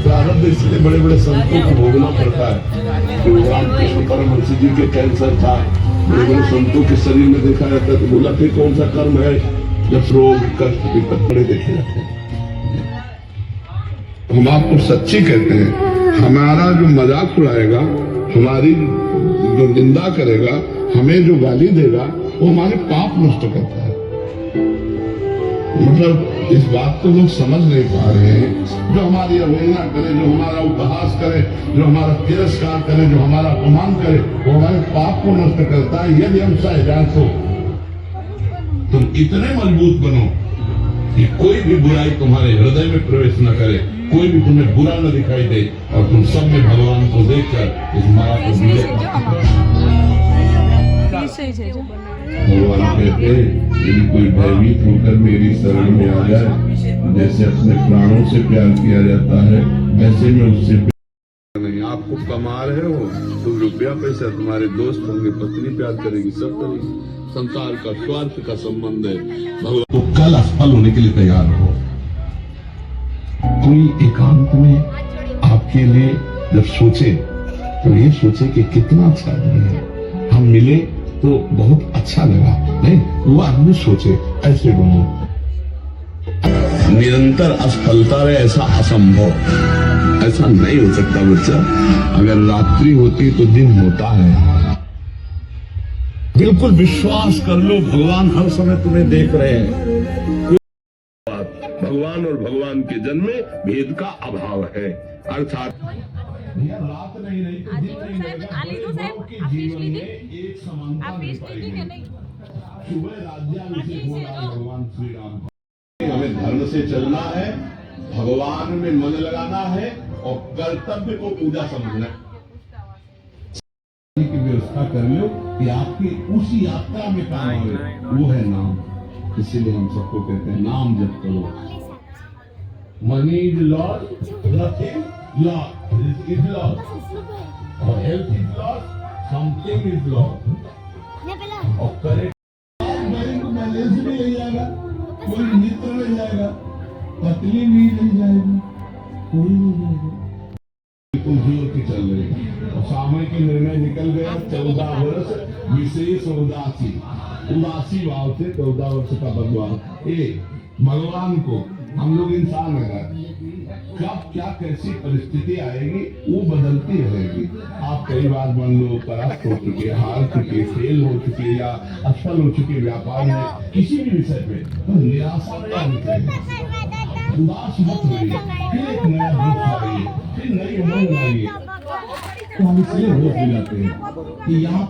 प्रारब्ध इसलिए बड़े बड़े संतों को भोगना पड़ता है। रामकृष्ण परमहंस जी के कैंसर था, बड़े बड़े संतों के शरीर में देखा जाता है, तो बोला फिर कौन सा कर्म है जब रोग कष्ट विपद बड़े देखे जाते हैं। हम आपको सच्ची कहते हैं, हमारा जो मजाक उड़ाएगा, हमारी जो निंदा करेगा, हमें जो गाली देगा, वो हमारे पाप नष्ट करता है। मतलब इस बात को लोग समझ नहीं पा रहे हैं। जो हमारी अवहेलना करे, जो हमारा उपहास करे, जो हमारा तिरस्कार करे, जो हमारा अपमान करे, वो हमारे पाप को नष्ट करता है। यदि हम सहजात हो, तुम इतने मजबूत बनो कि कोई भी बुराई तुम्हारे हृदय में प्रवेश न करे, कोई भी तुम्हें बुरा न दिखाई दे, और तुम सब में भगवान को देखकर इस माया को विजय। भगवान कहते हैं, यदि कोई भयभीत होकर मेरी शरण में आ जाए, जैसे अपने प्राणों से प्यार किया जाता है, वैसे मैं उससे नहीं। आप खूब कमा रहे हो तो रुपया पैसा, तुम्हारे दोस्त होंगे, पत्नी प्यार करेगी, सब करेगी। संसार का स्वार्थ का संबंध है। भगवान तो कल असफल होने के लिए तैयार हो। कोई एकांत में आपके लिए जब सोचे तो ये सोचे कि कितना अच्छा आदमी है, हम मिले तो बहुत अच्छा लगा। नहीं, वो आदमी सोचे ऐसे बनो। निरंतर असफलता रहे, ऐसा असंभव, ऐसा नहीं हो सकता बच्चा। अगर रात्रि होती तो दिन होता है। बिल्कुल विश्वास कर लो, भगवान हर समय तुम्हें देख रहे हैं। भगवान और भगवान के जन्म में भेद का अभाव है। अर्थात रात नहीं रही तो दिन नहीं रहेगा। जीवन में एक समानता नहीं पाएगी। सुबह राज्याभिषेक हो रहा है भगवान श्री राम। हमें धर्म से चलना है, भगवान में मन लगाना है और कर्तव्य को पूजा समझना है। की व्यवस्था कर लो कि आपकी उस यात्रा में काम आए, वो है नाम। इसीलिए हम सबको कहते हैं नाम जप करो। Money is loss, nothing loss, is loss, और health is loss, something is loss. और करेक्ट बैलेंस भी ले जाएगा, कोई मित्र ले जाएगा, पत्नी भी ले जाएगी, कोई नहीं जाएगा। जोर की चल रही और सामय के निर्णय निकल गया। 14 वर्ष विशेष उदासी, उदासी भाव से 14 वर्ष का भगवान। भगवान को हम लोग इंसान है, कब क्या कैसी परिस्थिति आएगी वो बदलती रहेगी। आप कई बार मान लो परास्त हो चुके, हार चुके, फेल हो चुके या असफल हो चुके व्यापार में, किसी भी विषय पे, तो निराशा में उदास मत होइए, फिर एक नया दुख लाइए, फिर नई उमंग लाइए। तो हम इसलिए होश दिलाते हैं कि यहाँ